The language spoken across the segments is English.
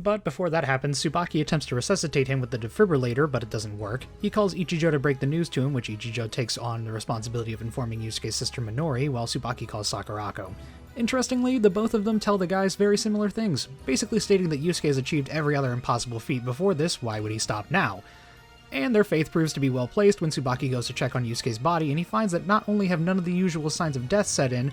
But before that happens, Tsubaki attempts to resuscitate him with the defibrillator, but it doesn't work. He calls Ichijo to break the news to him, which Ichijo takes on the responsibility of informing Yusuke's sister Minori, while Tsubaki calls Sakurako. Interestingly, the both of them tell the guys very similar things, basically stating that Yusuke has achieved every other impossible feat before this, why would he stop now? And their faith proves to be well placed when Tsubaki goes to check on Yusuke's body, and he finds that not only have none of the usual signs of death set in,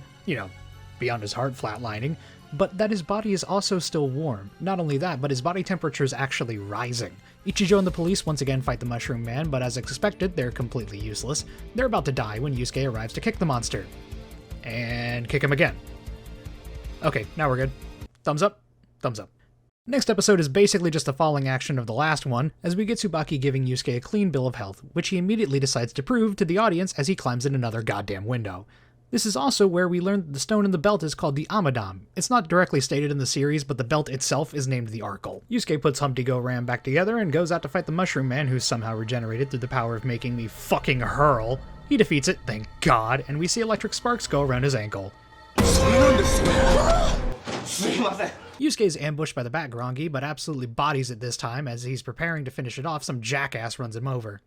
beyond his heart flatlining, but that his body is also still warm. Not only that, but his body temperature is actually rising. Ichijo and the police once again fight the Mushroom Man, but as expected, they're completely useless. They're about to die when Yusuke arrives to kick the monster. And kick him again. Okay, now we're good. Thumbs up, thumbs up. Next episode is basically just a following action of the last one, as we get Tsubaki giving Yusuke a clean bill of health, which he immediately decides to prove to the audience as he climbs in another goddamn window. This is also where we learn that the stone in the belt is called the Amadam. It's not directly stated in the series, but the belt itself is named the Arkle. Yusuke puts Humpty Go Ram back together and goes out to fight the Mushroom Man, who's somehow regenerated through the power of making me fucking hurl. He defeats it, thank God, and we see electric sparks go around his ankle. Yusuke is ambushed by the Bat Grongi, but absolutely bodies it this time. As he's preparing to finish it off, some jackass runs him over.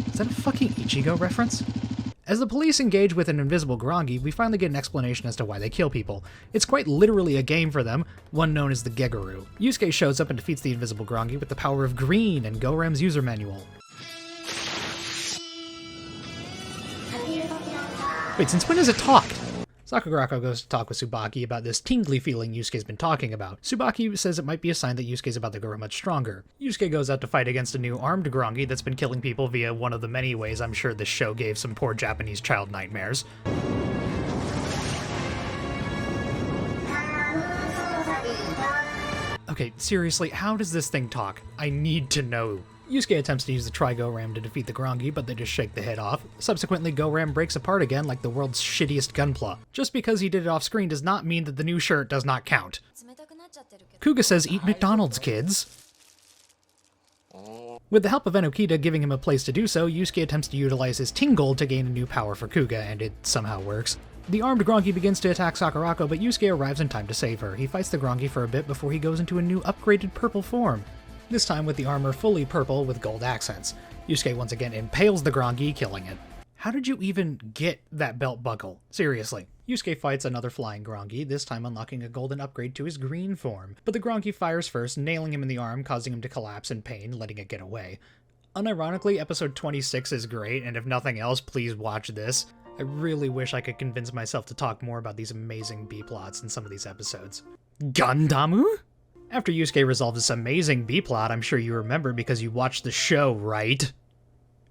Is that a fucking Ichigo reference? As the police engage with an invisible Grongi, we finally get an explanation as to why they kill people. It's quite literally a game for them, one known as the Gegaru. Yusuke shows up and defeats the invisible Grongi with the power of green and Goram's user manual. Wait, since when has it talked? Sakurako goes to talk with Tsubaki about this tingly feeling Yusuke's been talking about. Tsubaki says it might be a sign that Yusuke's about to grow much stronger. Yusuke goes out to fight against a new armed Grongi that's been killing people via one of the many ways I'm sure this show gave some poor Japanese child nightmares. Okay, seriously, how does this thing talk? I need to know. Yusuke attempts to use the Tri-Go-Ram to defeat the Grongi, but they just shake the head off. Subsequently, Go-Ram breaks apart again like the world's shittiest gunpla. Just because he did it off screen does not mean that the new shirt does not count. Kuuga says, "Eat McDonald's, kids." With the help of Enokita giving him a place to do so, Yusuke attempts to utilize his Tingle to gain a new power for Kuuga, and it somehow works. The armed Grongi begins to attack Sakurako, but Yusuke arrives in time to save her. He fights the Grongi for a bit before he goes into a new upgraded purple form. This time with the armor fully purple with gold accents. Yusuke once again impales the Grongi, killing it. How did you even get that belt buckle? Seriously. Yusuke fights another flying Grongi, this time unlocking a golden upgrade to his green form. But the Grongi fires first, nailing him in the arm, causing him to collapse in pain, letting it get away. Unironically, episode 26 is great, and if nothing else, please watch this. I really wish I could convince myself to talk more about these amazing B-plots in some of these episodes. Gandamu? After Yusuke resolves this amazing B-plot, I'm sure you remember because you watched the show, right?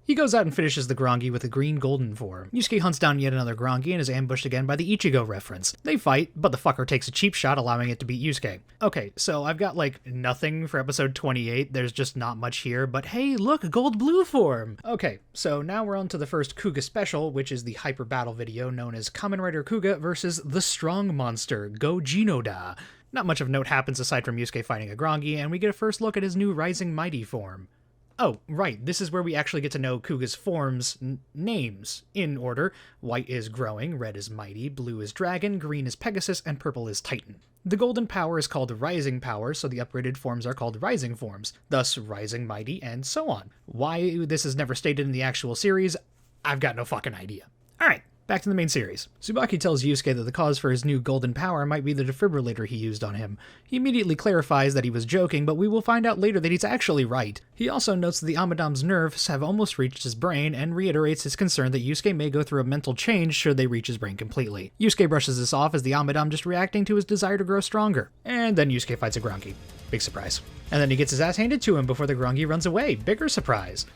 He goes out and finishes the Grongi with a green golden form. Yusuke hunts down yet another Grongi and is ambushed again by the Ichigo reference. They fight, but the fucker takes a cheap shot, allowing it to beat Yusuke. Okay, so I've got nothing for episode 28, there's just not much here, but hey, look, gold blue form! Okay, so now we're on to the first Kuuga special, which is the hyper battle video known as Kamen Rider Kuuga versus the Strong Monster, Go Jinoda. Not much of note happens aside from Yusuke fighting a Grongi, and we get a first look at his new Rising Mighty form. Oh, right, this is where we actually get to know Kuga's forms' names, in order. White is Growing, red is Mighty, blue is Dragon, green is Pegasus, and purple is Titan. The golden power is called Rising Power, so the upgraded forms are called Rising Forms, thus Rising Mighty, and so on. Why this is never stated in the actual series, I've got no fucking idea. Alright. Back to the main series. Tsubaki tells Yusuke that the cause for his new golden power might be the defibrillator he used on him. He immediately clarifies that he was joking, but we will find out later that he's actually right. He also notes that the Amadam's nerves have almost reached his brain, and reiterates his concern that Yusuke may go through a mental change should they reach his brain completely. Yusuke brushes this off as the Amadam just reacting to his desire to grow stronger. And then Yusuke fights a Grongi. Big surprise. And then he gets his ass handed to him before the Grongi runs away. Bigger surprise.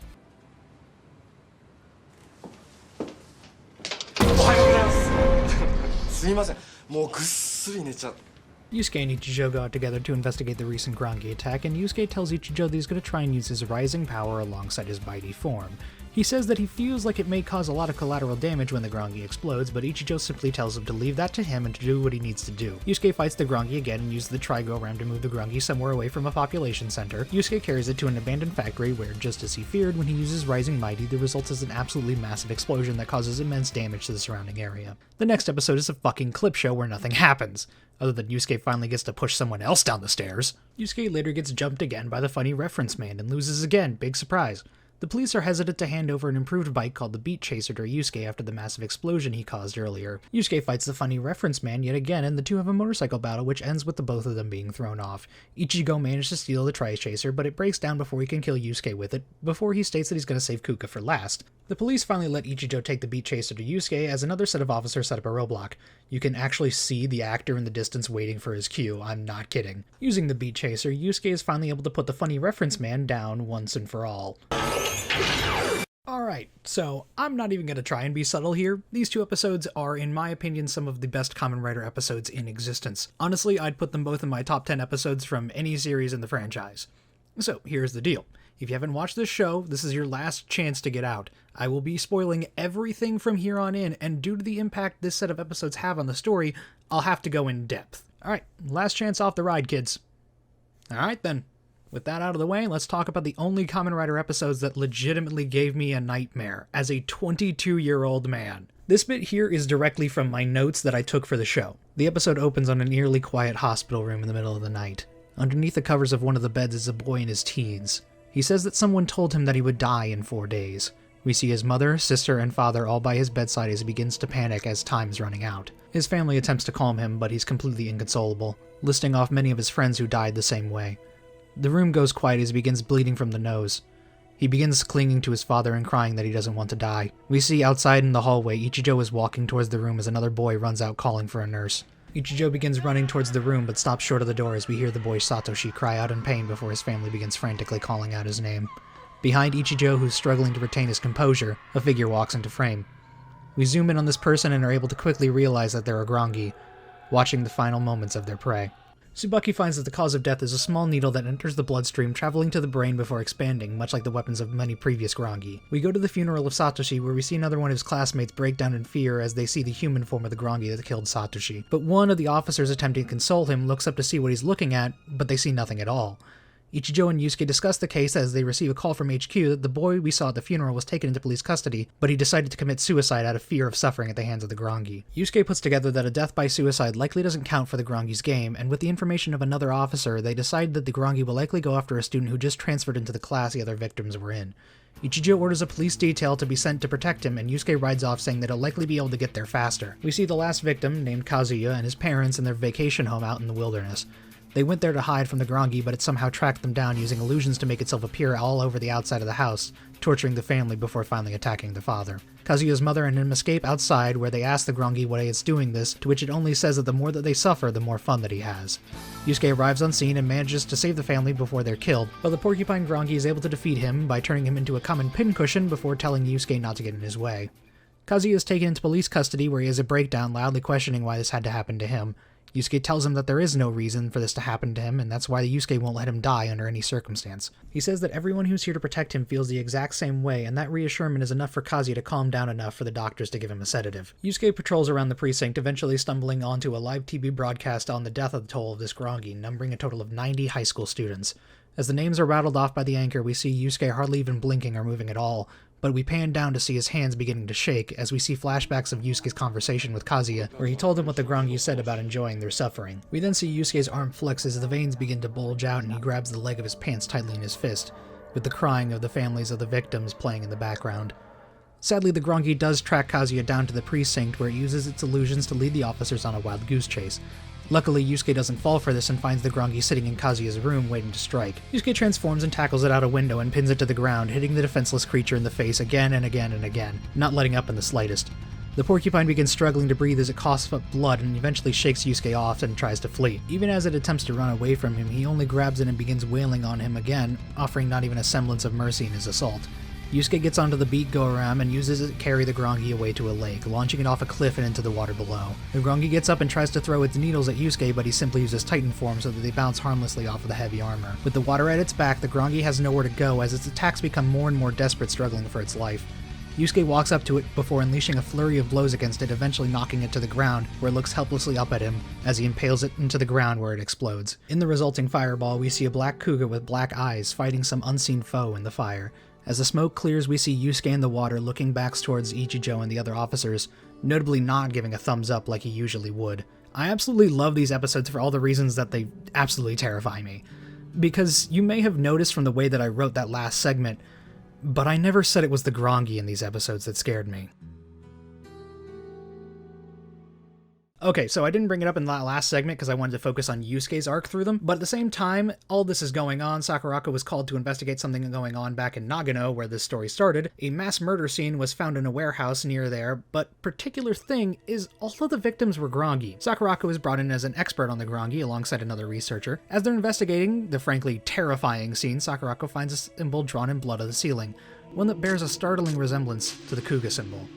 Yusuke and Ichijo go out together to investigate the recent Grongi attack, and Yusuke tells Ichijo that he's going to try and use his rising power alongside his mighty form. He says that he feels like it may cause a lot of collateral damage when the Grongi explodes, but Ichijo simply tells him to leave that to him and to do what he needs to do. Yusuke fights the Grongi again and uses the Tri-Go-Ram to move the Grongi somewhere away from a population center. Yusuke carries it to an abandoned factory where, just as he feared, when he uses Rising Mighty, the result is an absolutely massive explosion that causes immense damage to the surrounding area. The next episode is a fucking clip show where nothing happens, other than Yusuke finally gets to push someone else down the stairs. Yusuke later gets jumped again by the funny reference man and loses again, big surprise. The police are hesitant to hand over an improved bike called the Beat Chaser to Yusuke after the massive explosion he caused earlier. Yusuke fights the funny reference man yet again, and the two have a motorcycle battle which ends with the both of them being thrown off. Ichigo manages to steal the Tri-Chaser, but it breaks down before he can kill Yusuke with it, before he states that he's going to save Kuuga for last. The police finally let Ichijo take the Beat Chaser to Yusuke as another set of officers set up a roadblock. You can actually see the actor in the distance waiting for his cue, I'm not kidding. Using the Beat Chaser, Yusuke is finally able to put the funny reference man down once and for all. Alright, so I'm not even going to try and be subtle here. These two episodes are, in my opinion, some of the best Kamen Rider episodes in existence. Honestly, I'd put them both in my top 10 episodes from any series in the franchise. So, here's the deal. If you haven't watched this show, this is your last chance to get out. I will be spoiling everything from here on in, and due to the impact this set of episodes have on the story, I'll have to go in depth. Alright, last chance off the ride, kids. Alright then. With that out of the way, let's talk about the only Kamen Rider episodes that legitimately gave me a nightmare as a 22-year-old man. This bit here is directly from my notes that I took for the show. The episode opens on an eerily quiet hospital room in the middle of the night. Underneath the covers of one of the beds is a boy in his teens. He says that someone told him that he would die in 4 days. We see his mother, sister, and father all by his bedside as he begins to panic as time is running out. His family attempts to calm him, but he's completely inconsolable, listing off many of his friends who died the same way. The room goes quiet as he begins bleeding from the nose. He begins clinging to his father and crying that he doesn't want to die. We see outside in the hallway, Ichijo is walking towards the room as another boy runs out calling for a nurse. Ichijo begins running towards the room but stops short of the door as we hear the boy Satoshi cry out in pain before his family begins frantically calling out his name. Behind Ichijo, who's struggling to retain his composure, a figure walks into frame. We zoom in on this person and are able to quickly realize that they're a Grongi, watching the final moments of their prey. Tsubaki finds that the cause of death is a small needle that enters the bloodstream, traveling to the brain before expanding, much like the weapons of many previous Grongi. We go to the funeral of Satoshi, where we see another one of his classmates break down in fear as they see the human form of the Grongi that killed Satoshi. But one of the officers attempting to console him looks up to see what he's looking at, but they see nothing at all. Ichijo and Yusuke discuss the case as they receive a call from HQ that the boy we saw at the funeral was taken into police custody, but he decided to commit suicide out of fear of suffering at the hands of the Grongi. Yusuke puts together that a death by suicide likely doesn't count for the Grongi's game, and with the information of another officer, they decide that the Grongi will likely go after a student who just transferred into the class the other victims were in. Ichijo orders a police detail to be sent to protect him, and Yusuke rides off saying that he'll likely be able to get there faster. We see the last victim, named Kazuya, and his parents in their vacation home out in the wilderness. They went there to hide from the Grongi, but it somehow tracked them down using illusions to make itself appear all over the outside of the house, torturing the family before finally attacking the father. Kazuya's mother and him escape outside, where they ask the Grongi why it's doing this, to which it only says that the more that they suffer, the more fun that he has. Yusuke arrives on scene and manages to save the family before they're killed, but the Porcupine Grongi is able to defeat him by turning him into a common pincushion before telling Yusuke not to get in his way. Kazuya is taken into police custody, where he has a breakdown, loudly questioning why this had to happen to him. Yusuke tells him that there is no reason for this to happen to him, and that's why the Yusuke won't let him die under any circumstance. He says that everyone who's here to protect him feels the exact same way, and that reassurance is enough for Kazuya to calm down enough for the doctors to give him a sedative. Yusuke patrols around the precinct, eventually stumbling onto a live TV broadcast on the death of the toll of this Grongi, numbering a total of 90 high school students. As the names are rattled off by the anchor, we see Yusuke hardly even blinking or moving at all, but we pan down to see his hands beginning to shake as we see flashbacks of Yusuke's conversation with Kazuya, where he told him what the Grongi said about enjoying their suffering. We then see Yusuke's arm flex as the veins begin to bulge out and he grabs the leg of his pants tightly in his fist, with the crying of the families of the victims playing in the background. Sadly, the Grongi does track Kazuya down to the precinct, where it uses its illusions to lead the officers on a wild goose chase. Luckily, Yusuke doesn't fall for this and finds the Grongi sitting in Kazuya's room waiting to strike. Yusuke transforms and tackles it out a window and pins it to the ground, hitting the defenseless creature in the face again and again and again, not letting up in the slightest. The porcupine begins struggling to breathe as it coughs up blood and eventually shakes Yusuke off and tries to flee. Even as it attempts to run away from him, he only grabs it and begins wailing on him again, offering not even a semblance of mercy in his assault. Yusuke gets onto the beat go-around and uses it to carry the Grongi away to a lake, launching it off a cliff and into the water below. The Grongi gets up and tries to throw its needles at Yusuke, but he simply uses Titan form so that they bounce harmlessly off of the heavy armor. With the water at its back, the Grongi has nowhere to go as its attacks become more and more desperate, struggling for its life. Yusuke walks up to it before unleashing a flurry of blows against it, eventually knocking it to the ground, where it looks helplessly up at him as he impales it into the ground where it explodes. In the resulting fireball, we see a black Kuuga with black eyes fighting some unseen foe in the fire. As the smoke clears, we see Yusuke in the water looking back towards Ichijo and the other officers, notably not giving a thumbs up like he usually would. I absolutely love these episodes for all the reasons that they absolutely terrify me. Because you may have noticed from the way that I wrote that last segment, but I never said it was the Grongi in these episodes that scared me. Okay, so I didn't bring it up in that last segment because I wanted to focus on Yusuke's arc through them, but at the same time, all this is going on, Sakurako was called to investigate something going on back in Nagano, where this story started. A mass murder scene was found in a warehouse near there, but particular thing is all of the victims were Grongi. Sakurako is brought in as an expert on the Grongi alongside another researcher. As they're investigating the frankly terrifying scene, Sakurako finds a symbol drawn in blood on the ceiling, one that bears a startling resemblance to the Kuuga symbol.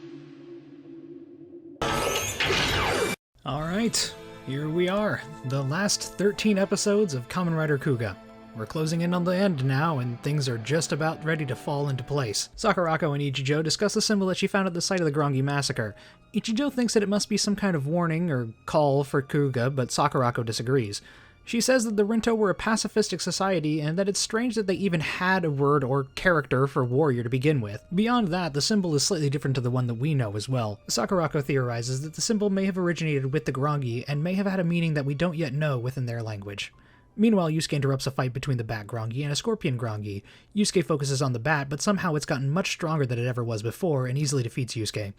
Alright, here we are, the last 13 episodes of Kamen Rider Kuuga. We're closing in on the end now, and things are just about ready to fall into place. Sakurako and Ichijo discuss the symbol that she found at the site of the Grongi massacre. Ichijo thinks that it must be some kind of warning or call for Kuuga, but Sakurako disagrees. She says that the Rinto were a pacifistic society and that it's strange that they even had a word or character for warrior to begin with. Beyond that, the symbol is slightly different to the one that we know as well. Sakurako theorizes that the symbol may have originated with the Grongi and may have had a meaning that we don't yet know within their language. Meanwhile, Yusuke interrupts a fight between the Bat Grongi and a Scorpion Grongi. Yusuke focuses on the Bat, but somehow it's gotten much stronger than it ever was before and easily defeats Yusuke.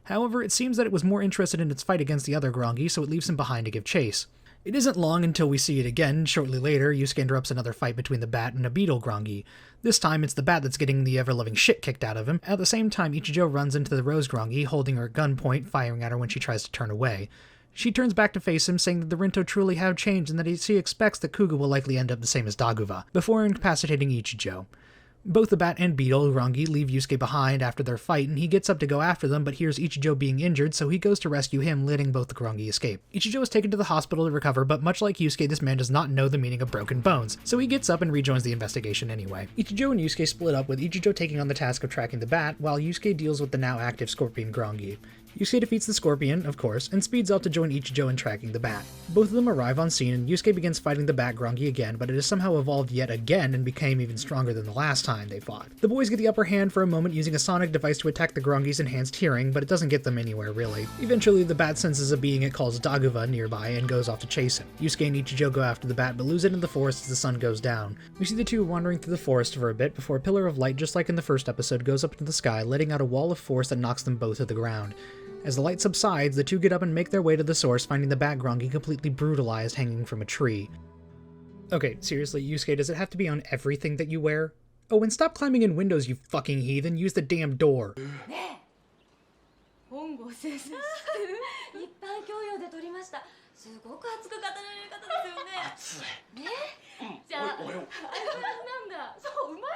However, it seems that it was more interested in its fight against the other Grongi, so it leaves him behind to give chase. It isn't long until we see it again. Shortly later, Yusuke interrupts another fight between the Bat and a Beetle Grongi. This time, it's the Bat that's getting the ever-loving shit kicked out of him. At the same time, Ichijo runs into the Rose Grongi, holding her at gunpoint, firing at her when she tries to turn away. She turns back to face him, saying that the Rinto truly have changed and that she expects that Kuuga will likely end up the same as Daguva, before incapacitating Ichijo. Both the Bat and Beetle Grongi leave Yusuke behind after their fight, and he gets up to go after them, but hears Ichijo being injured, so he goes to rescue him, letting both the Grongi escape. Ichijo is taken to the hospital to recover, but much like Yusuke, this man does not know the meaning of broken bones, so he gets up and rejoins the investigation anyway. Ichijo and Yusuke split up, with Ichijo taking on the task of tracking the Bat, while Yusuke deals with the now active Scorpion Grongi. Yusuke defeats the Scorpion, of course, and speeds out to join Ichijo in tracking the Bat. Both of them arrive on scene, and Yusuke begins fighting the Bat Grongi again, but it has somehow evolved yet again and became even stronger than the last time they fought. The boys get the upper hand for a moment using a sonic device to attack the Grongi's enhanced hearing, but it doesn't get them anywhere really. Eventually, the Bat senses a being it calls Daguva nearby and goes off to chase him. Yusuke and Ichijo go after the Bat, but lose it in the forest as the sun goes down. We see the two wandering through the forest for a bit before a pillar of light, just like in the first episode, goes up into the sky, letting out a wall of force that knocks them both to the ground. As the light subsides, the two get up and make their way to the source, finding the Bat Grongi completely brutalized, hanging from a tree. Okay, seriously, Yusuke, does it have to be on everything that you wear? Oh, and stop climbing in windows, you fucking heathen! Use the damn door!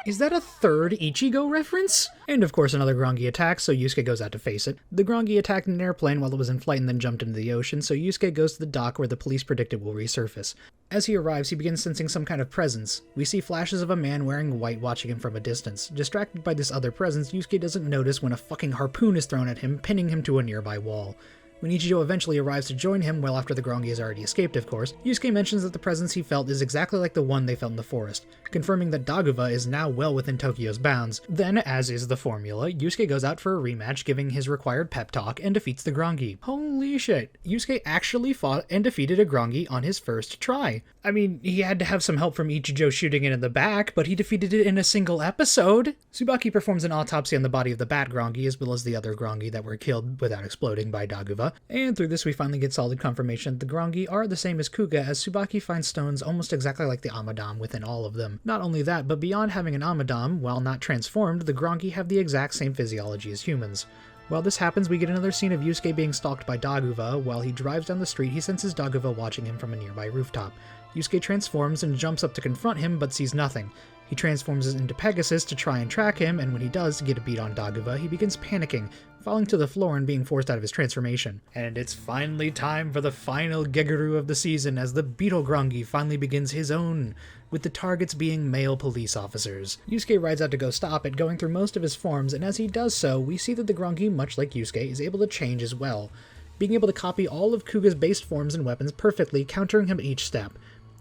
Is that a third Ichigo reference? And of course another Grongi attacks, so Yusuke goes out to face it. The Grongi attacked an airplane while it was in flight and then jumped into the ocean, so Yusuke goes to the dock where the police predict it will resurface. As he arrives, he begins sensing some kind of presence. We see flashes of a man wearing white watching him from a distance. Distracted by this other presence, Yusuke doesn't notice when a fucking harpoon is thrown at him, pinning him to a nearby wall. When Ichijo eventually arrives to join him, well after the Grongi has already escaped of course, Yusuke mentions that the presence he felt is exactly like the one they felt in the forest, confirming that Daguva is now well within Tokyo's bounds. Then, as is the formula, Yusuke goes out for a rematch, giving his required pep talk, and defeats the Grongi. Holy shit, Yusuke actually fought and defeated a Grongi on his first try. I mean, he had to have some help from Ichijo shooting it in the back, but he defeated it in a single episode. Tsubaki performs an autopsy on the body of the Bat Grongi, as well as the other Grongi that were killed without exploding by Daguva. And through this we finally get solid confirmation that the Grongi are the same as Kuuga, as Tsubaki finds stones almost exactly like the Amadam within all of them. Not only that, but beyond having an Amadam, while not transformed, the Grongi have the exact same physiology as humans. While this happens, we get another scene of Yusuke being stalked by Daguva. While he drives down the street, he senses Daguva watching him from a nearby rooftop. Yusuke transforms and jumps up to confront him, but sees nothing. He transforms into Pegasus to try and track him, and when he does get a beat on Daguva, he begins panicking, falling to the floor and being forced out of his transformation. And it's finally time for the final Geguru of the season as the Beetle Grongi finally begins his own, with the targets being male police officers. Yusuke rides out to go stop it, going through most of his forms, and as he does so, we see that the Grongi, much like Yusuke, is able to change as well, being able to copy all of Kuga's based forms and weapons perfectly, countering him at each step.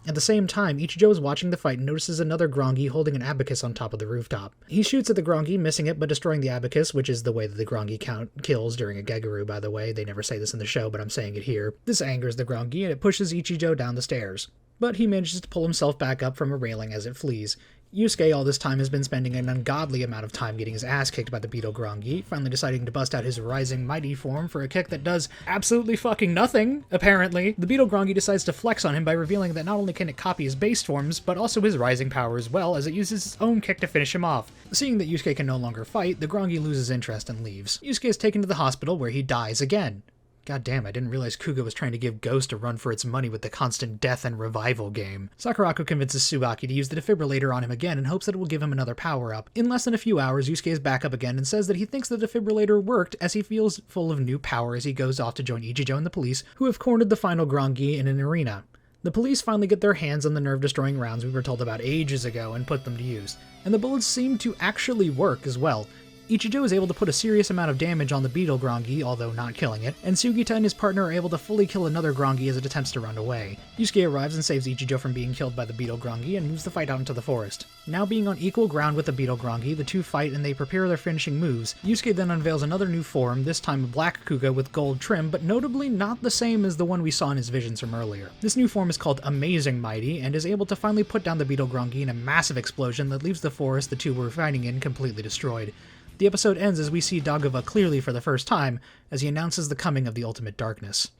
At the same time, Ichijo is watching the fight and notices another Grongi holding an abacus on top of the rooftop. He shoots at the Grongi, missing it but destroying the abacus, which is the way that the Grongi kills during a Geguru, by the way. They never say this in the show, but I'm saying it here. This angers the Grongi and it pushes Ichijo down the stairs. But he manages to pull himself back up from a railing as it flees. Yusuke all this time has been spending an ungodly amount of time getting his ass kicked by the Beetle Grongi, finally deciding to bust out his Rising Mighty form for a kick that does absolutely fucking nothing, apparently. The Beetle Grongi decides to flex on him by revealing that not only can it copy his base forms, but also his rising power as well, as it uses its own kick to finish him off. Seeing that Yusuke can no longer fight, the Grongi loses interest and leaves. Yusuke is taken to the hospital where he dies again. God damn, I didn't realize Kuuga was trying to give Ghost a run for its money with the constant death and revival game. Sakurako convinces Tsubaki to use the defibrillator on him again in hopes that it will give him another power-up. In less than a few hours, Yusuke is back up again and says that he thinks the defibrillator worked as he feels full of new power as he goes off to join Ichijo and the police, who have cornered the final Grongi in an arena. The police finally get their hands on the nerve-destroying rounds we were told about ages ago and put them to use, and the bullets seem to actually work as well. Ichijo is able to put a serious amount of damage on the Beetle Grongi, although not killing it, and Sugita and his partner are able to fully kill another Grongi as it attempts to run away. Yusuke arrives and saves Ichijo from being killed by the Beetle Grongi and moves the fight out into the forest. Now being on equal ground with the Beetle Grongi, the two fight and they prepare their finishing moves. Yusuke then unveils another new form, this time a black Kuuga with gold trim, but notably not the same as the one we saw in his visions from earlier. This new form is called Amazing Mighty, and is able to finally put down the Beetle Grongi in a massive explosion that leaves the forest the two were fighting in completely destroyed. The episode ends as we see Daguva clearly for the first time, as he announces the coming of the ultimate darkness.